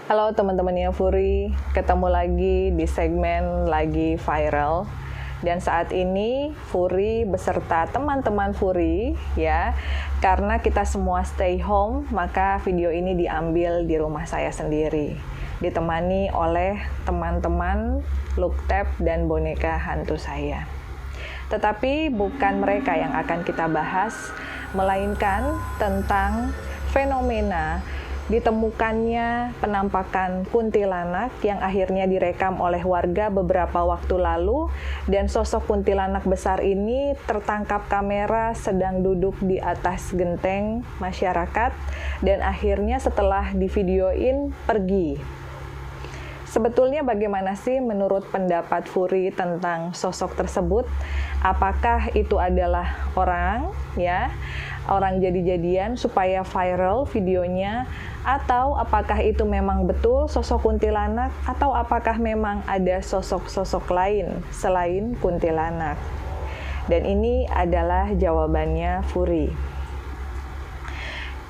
Halo teman-temannya Furi, ketemu lagi di segmen Lagi Viral. Dan saat ini Furi beserta teman-teman Furi ya, karena kita semua stay home, maka video ini diambil di rumah saya sendiri. Ditemani oleh teman-teman Luktab dan boneka hantu saya. Tetapi bukan mereka yang akan kita bahas, melainkan tentang fenomena ditemukannya penampakan kuntilanak yang akhirnya direkam oleh warga beberapa waktu lalu, dan sosok kuntilanak besar ini tertangkap kamera sedang duduk di atas genteng masyarakat dan akhirnya setelah divideoin pergi. Sebetulnya bagaimana sih menurut pendapat Furi tentang sosok tersebut? Apakah itu adalah orang jadi-jadian supaya viral videonya, atau apakah itu memang betul sosok kuntilanak, atau apakah memang ada sosok-sosok lain selain kuntilanak? Dan ini adalah jawabannya Furi.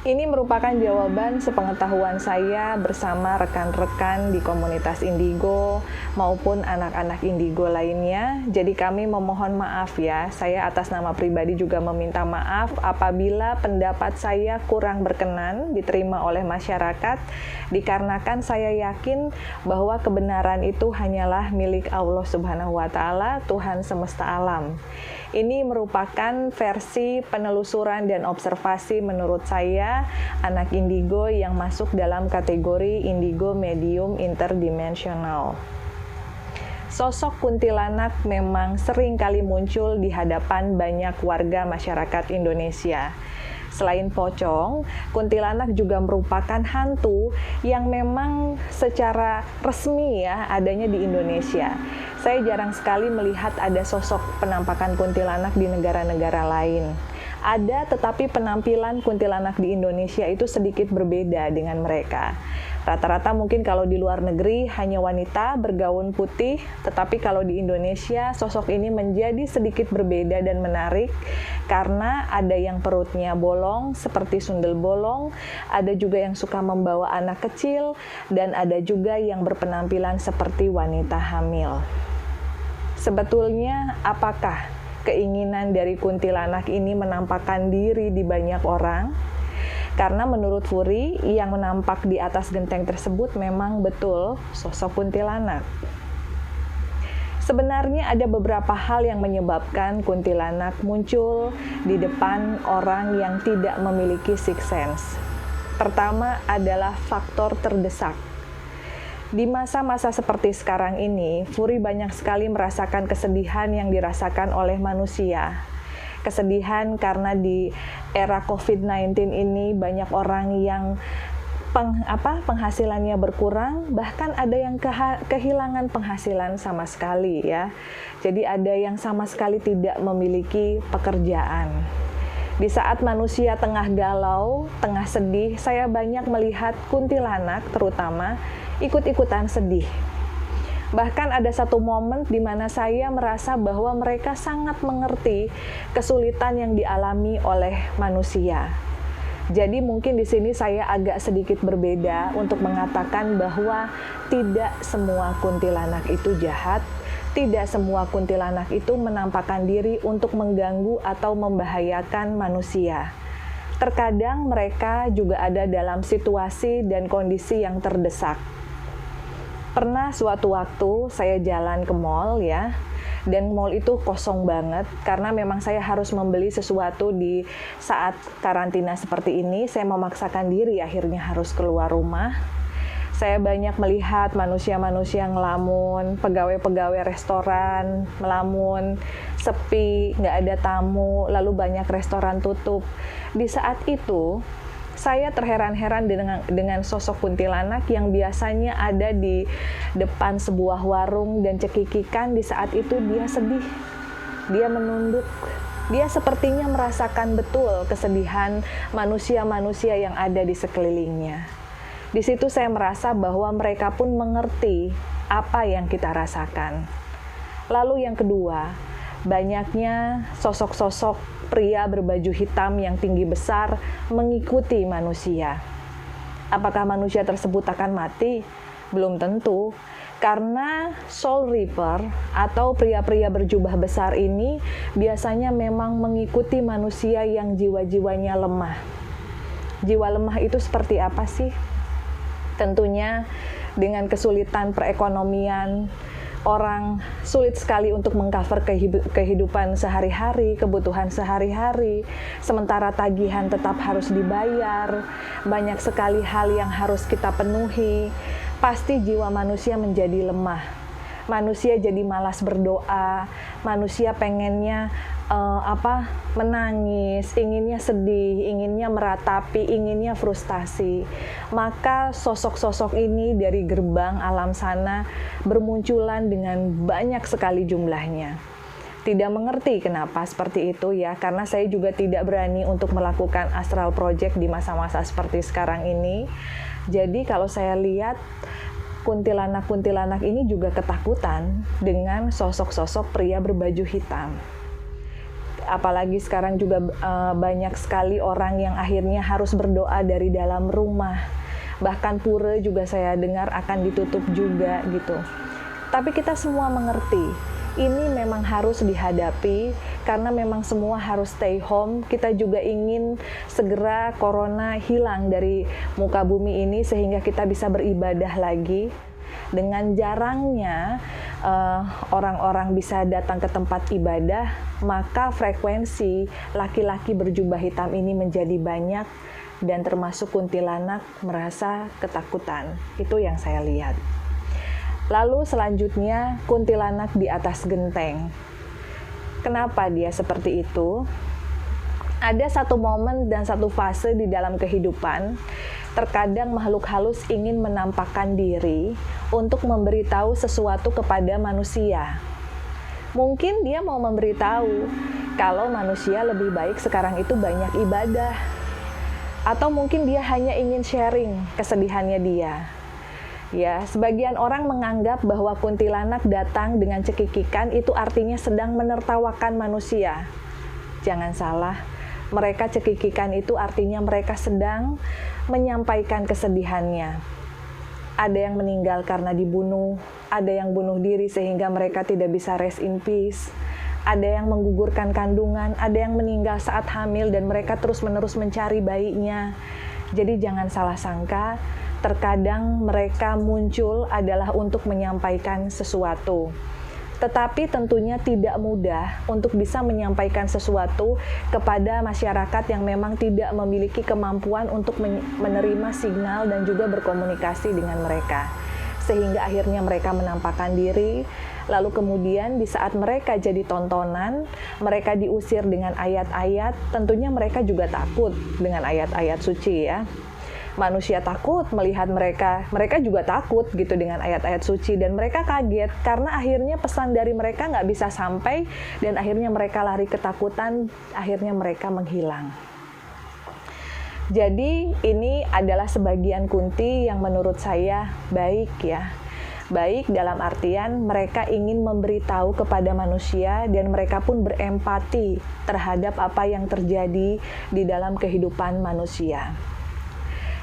Ini merupakan jawaban sepengetahuan saya bersama rekan-rekan di komunitas Indigo maupun anak-anak Indigo lainnya. Jadi kami memohon maaf ya, saya atas nama pribadi juga meminta maaf apabila pendapat saya kurang berkenan diterima oleh masyarakat, dikarenakan saya yakin bahwa kebenaran itu hanyalah milik Allah Subhanahu wa Ta'ala, Tuhan semesta alam. Ini merupakan versi penelusuran dan observasi menurut saya, anak Indigo yang masuk dalam kategori Indigo medium interdimensional. Sosok kuntilanak memang sering kali muncul di hadapan banyak warga masyarakat Indonesia. Selain pocong, kuntilanak juga merupakan hantu yang memang secara resmi ya adanya di Indonesia. Saya jarang sekali melihat ada sosok penampakan kuntilanak di negara-negara lain. Ada, tetapi penampilan kuntilanak di Indonesia itu sedikit berbeda dengan mereka. Rata-rata mungkin kalau di luar negeri hanya wanita bergaun putih, tetapi kalau di Indonesia sosok ini menjadi sedikit berbeda dan menarik karena ada yang perutnya bolong seperti sundel bolong, ada juga yang suka membawa anak kecil, dan ada juga yang berpenampilan seperti wanita hamil. Sebetulnya apakah keinginan dari kuntilanak ini menampakkan diri di banyak orang? Karena menurut Furi, yang menampak di atas genteng tersebut memang betul sosok kuntilanak. Sebenarnya ada beberapa hal yang menyebabkan kuntilanak muncul di depan orang yang tidak memiliki sixth sense. Pertama adalah faktor terdesak. Di masa-masa seperti sekarang ini, Furi banyak sekali merasakan kesedihan yang dirasakan oleh manusia. Kesedihan karena di era COVID-19 ini banyak orang yang penghasilannya berkurang, bahkan ada yang kehilangan penghasilan sama sekali ya. Jadi ada yang sama sekali tidak memiliki pekerjaan. Di saat manusia tengah galau, tengah sedih, saya banyak melihat kuntilanak terutama ikut-ikutan sedih. Bahkan ada satu momen di mana saya merasa bahwa mereka sangat mengerti kesulitan yang dialami oleh manusia. Jadi mungkin di sini saya agak sedikit berbeda untuk mengatakan bahwa tidak semua kuntilanak itu jahat, tidak semua kuntilanak itu menampakkan diri untuk mengganggu atau membahayakan manusia. Terkadang mereka juga ada dalam situasi dan kondisi yang terdesak. Pernah suatu waktu saya jalan ke mall ya, dan mall itu kosong banget karena memang saya harus membeli sesuatu di saat karantina seperti ini. Saya memaksakan diri akhirnya harus keluar rumah. Saya banyak melihat manusia-manusia ngelamun, pegawai-pegawai restoran melamun, sepi, nggak ada tamu, lalu banyak restoran tutup. Di saat itu, saya terheran-heran dengan sosok kuntilanak yang biasanya ada di depan sebuah warung dan cekikikan. Di saat itu dia sedih, dia menunduk, dia sepertinya merasakan betul kesedihan manusia-manusia yang ada di sekelilingnya. Di situ saya merasa bahwa mereka pun mengerti apa yang kita rasakan. Lalu yang kedua, banyaknya sosok-sosok pria berbaju hitam yang tinggi besar mengikuti manusia. Apakah manusia tersebut akan mati? Belum tentu, karena soul reaper atau pria-pria berjubah besar ini biasanya memang mengikuti manusia yang jiwa-jiwanya lemah. Jiwa lemah itu seperti apa sih? Tentunya dengan kesulitan perekonomian, orang sulit sekali untuk mengcover kehidupan sehari-hari, kebutuhan sehari-hari, sementara tagihan tetap harus dibayar, banyak sekali hal yang harus kita penuhi. Pasti jiwa manusia menjadi lemah. Manusia jadi malas berdoa, manusia pengennya menangis, inginnya sedih, inginnya meratapi, inginnya frustasi. Maka sosok-sosok ini dari gerbang alam sana bermunculan dengan banyak sekali jumlahnya. Tidak mengerti kenapa seperti itu ya, karena saya juga tidak berani untuk melakukan astral project di masa-masa seperti sekarang ini. Jadi kalau saya lihat kuntilanak-kuntilanak ini juga ketakutan dengan sosok-sosok pria berbaju hitam. Apalagi sekarang juga banyak sekali orang yang akhirnya harus berdoa dari dalam rumah. Bahkan pura juga saya dengar akan ditutup juga gitu. Tapi kita semua mengerti, ini memang harus dihadapi karena memang semua harus stay home. Kita juga ingin segera corona hilang dari muka bumi ini sehingga kita bisa beribadah lagi. Dengan jarangnya orang-orang bisa datang ke tempat ibadah, maka frekuensi laki-laki berjubah hitam ini menjadi banyak dan termasuk kuntilanak merasa ketakutan. Itu yang saya lihat. Lalu selanjutnya kuntilanak di atas genteng. Kenapa dia seperti itu? Ada satu momen dan satu fase di dalam kehidupan, terkadang makhluk halus ingin menampakkan diri untuk memberitahu sesuatu kepada manusia. Mungkin dia mau memberitahu kalau manusia lebih baik sekarang itu banyak ibadah. Atau mungkin dia hanya ingin sharing kesedihannya dia. Ya, sebagian orang menganggap bahwa kuntilanak datang dengan cekikikan itu artinya sedang menertawakan manusia. Jangan salah, mereka cekikikan itu artinya mereka sedang menyampaikan kesedihannya. Ada yang meninggal karena dibunuh, ada yang bunuh diri sehingga mereka tidak bisa rest in peace, ada yang menggugurkan kandungan, ada yang meninggal saat hamil dan mereka terus-menerus mencari bayinya. Jadi jangan salah sangka, terkadang mereka muncul adalah untuk menyampaikan sesuatu. Tetapi tentunya tidak mudah untuk bisa menyampaikan sesuatu kepada masyarakat yang memang tidak memiliki kemampuan untuk menerima signal dan juga berkomunikasi dengan mereka. Sehingga akhirnya mereka menampakkan diri, lalu kemudian di saat mereka jadi tontonan, mereka diusir dengan ayat-ayat, tentunya mereka juga takut dengan ayat-ayat suci ya. Manusia takut melihat mereka juga takut gitu dengan ayat-ayat suci dan mereka kaget karena akhirnya pesan dari mereka nggak bisa sampai dan akhirnya mereka lari ketakutan, akhirnya mereka menghilang. Jadi ini adalah sebagian kunti yang menurut saya baik ya. Baik dalam artian mereka ingin memberitahu kepada manusia dan mereka pun berempati terhadap apa yang terjadi di dalam kehidupan manusia.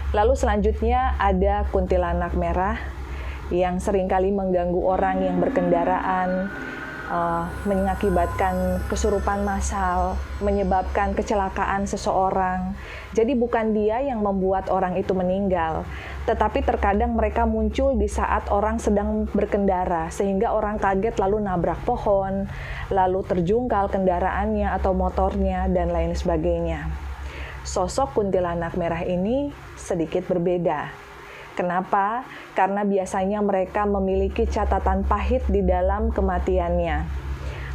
Lalu selanjutnya ada kuntilanak merah yang seringkali mengganggu orang yang berkendaraan, mengakibatkan kesurupan massal, menyebabkan kecelakaan seseorang. Jadi bukan dia yang membuat orang itu meninggal, tetapi terkadang mereka muncul di saat orang sedang berkendara, sehingga orang kaget lalu nabrak pohon, lalu terjungkal kendaraannya atau motornya, dan lain sebagainya. Sosok kuntilanak merah ini sedikit berbeda. Kenapa? Karena biasanya mereka memiliki catatan pahit di dalam kematiannya.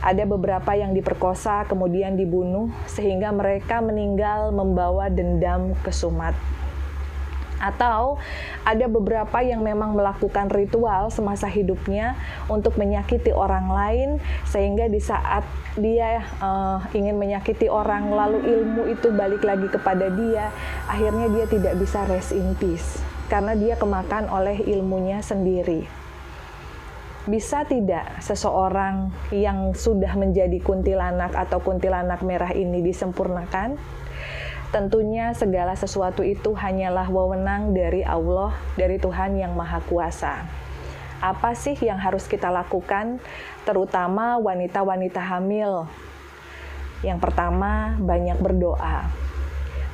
Ada beberapa yang diperkosa kemudian dibunuh sehingga mereka meninggal membawa dendam kesumat. Atau ada beberapa yang memang melakukan ritual semasa hidupnya untuk menyakiti orang lain sehingga di saat dia ingin menyakiti orang lalu ilmu itu balik lagi kepada dia, akhirnya dia tidak bisa rest in peace karena dia kemakan oleh ilmunya sendiri. Bisa tidak seseorang yang sudah menjadi kuntilanak atau kuntilanak merah ini disempurnakan? Tentunya segala sesuatu itu hanyalah wewenang dari Allah, dari Tuhan yang Maha Kuasa. Apa sih yang harus kita lakukan, terutama wanita-wanita hamil? Yang pertama, banyak berdoa.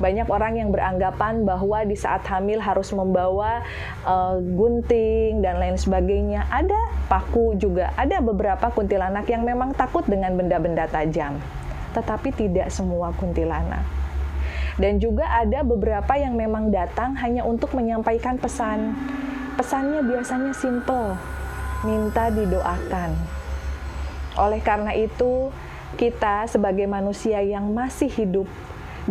Banyak orang yang beranggapan bahwa di saat hamil harus membawa gunting dan lain sebagainya. Ada paku juga, ada beberapa kuntilanak yang memang takut dengan benda-benda tajam. Tetapi tidak semua kuntilanak. Dan juga ada beberapa yang memang datang hanya untuk menyampaikan pesan. Pesannya biasanya simple, minta didoakan. Oleh karena itu, kita sebagai manusia yang masih hidup,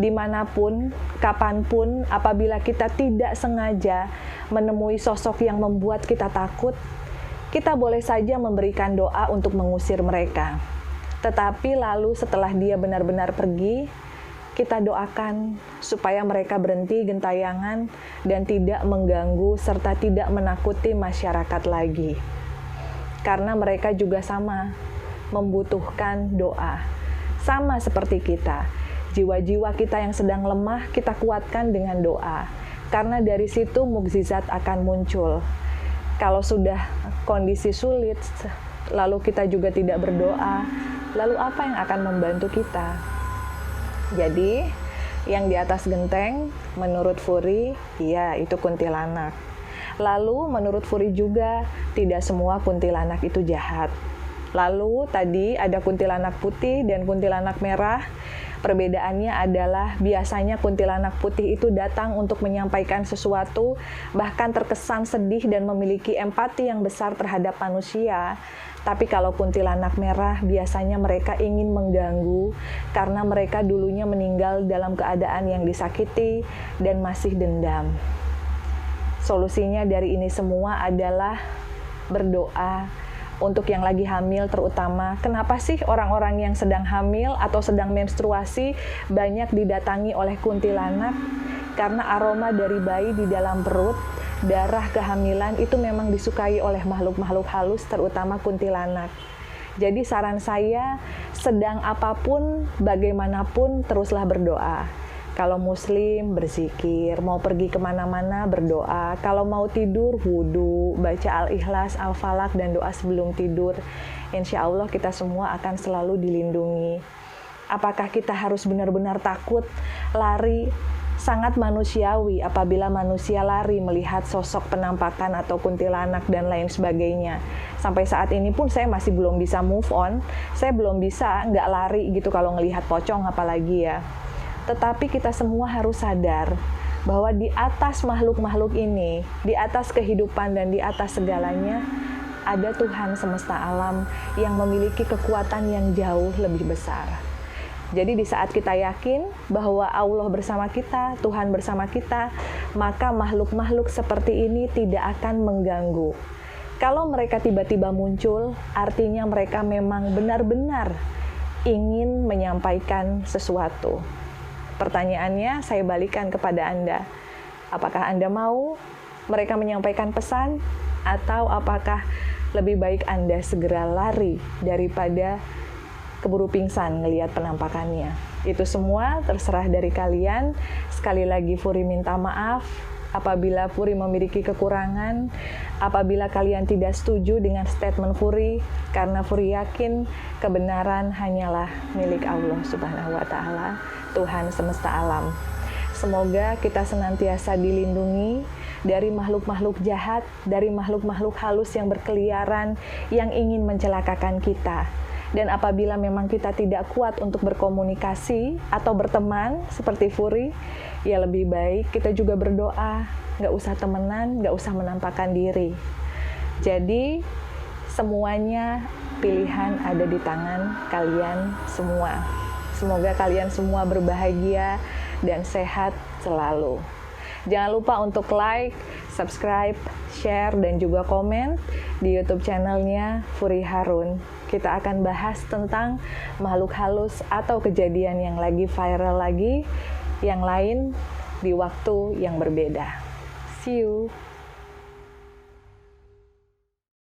dimanapun, kapanpun, apabila kita tidak sengaja menemui sosok yang membuat kita takut, kita boleh saja memberikan doa untuk mengusir mereka. Tetapi lalu setelah dia benar-benar pergi, kita doakan supaya mereka berhenti gentayangan dan tidak mengganggu serta tidak menakuti masyarakat lagi. Karena mereka juga sama, membutuhkan doa. Sama seperti kita. Jiwa-jiwa kita yang sedang lemah, kita kuatkan dengan doa. Karena dari situ mukjizat akan muncul. Kalau sudah kondisi sulit, lalu kita juga tidak berdoa, lalu apa yang akan membantu kita? Jadi, yang di atas genteng, menurut Furi, ya itu kuntilanak. Lalu, menurut Furi juga, tidak semua kuntilanak itu jahat. Lalu, tadi ada kuntilanak putih dan kuntilanak merah. Perbedaannya adalah biasanya kuntilanak putih itu datang untuk menyampaikan sesuatu, bahkan terkesan sedih dan memiliki empati yang besar terhadap manusia. Tapi kalau kuntilanak merah, biasanya mereka ingin mengganggu karena mereka dulunya meninggal dalam keadaan yang disakiti dan masih dendam. Solusinya dari ini semua adalah berdoa untuk yang lagi hamil terutama. Kenapa sih orang-orang yang sedang hamil atau sedang menstruasi banyak didatangi oleh kuntilanak? Karena aroma dari bayi di dalam perut, darah kehamilan itu memang disukai oleh makhluk-makhluk halus, terutama kuntilanak. Jadi saran saya, sedang apapun, bagaimanapun, teruslah berdoa. Kalau muslim, berzikir. Mau pergi kemana-mana, berdoa. Kalau mau tidur, wudhu, baca Al-Ikhlas, Al-Falaq, dan doa sebelum tidur. Insya Allah kita semua akan selalu dilindungi. Apakah kita harus benar-benar takut, lari? Sangat manusiawi apabila manusia lari melihat sosok penampakan atau kuntilanak dan lain sebagainya. Sampai saat ini pun saya masih belum bisa move on. Saya belum bisa nggak lari gitu kalau ngelihat pocong apalagi ya. Tetapi kita semua harus sadar bahwa di atas makhluk-makhluk ini, di atas kehidupan dan di atas segalanya, ada Tuhan semesta alam yang memiliki kekuatan yang jauh lebih besar. Jadi di saat kita yakin bahwa Allah bersama kita, Tuhan bersama kita, maka makhluk-makhluk seperti ini tidak akan mengganggu. Kalau mereka tiba-tiba muncul, artinya mereka memang benar-benar ingin menyampaikan sesuatu. Pertanyaannya saya balikan kepada Anda. Apakah Anda mau mereka menyampaikan pesan, atau apakah lebih baik Anda segera lari daripada keburu pingsan ngelihat penampakannya? Itu semua terserah dari kalian. Sekali lagi Furi minta maaf apabila Furi memiliki kekurangan, apabila kalian tidak setuju dengan statement Furi, karena Furi yakin kebenaran hanyalah milik Allah Subhanahu wa Ta'ala, Tuhan semesta alam. Semoga kita senantiasa dilindungi dari makhluk-makhluk jahat, dari makhluk-makhluk halus yang berkeliaran, yang ingin mencelakakan kita. Dan apabila memang kita tidak kuat untuk berkomunikasi atau berteman seperti Furi, ya lebih baik kita juga berdoa, nggak usah temenan, nggak usah menampakkan diri. Jadi semuanya pilihan ada di tangan kalian semua. Semoga kalian semua berbahagia dan sehat selalu. Jangan lupa untuk like, subscribe, share, dan juga komen di YouTube channelnya Furi Harun. Kita akan bahas tentang makhluk halus atau kejadian yang lagi viral lagi, yang lain di waktu yang berbeda. See you!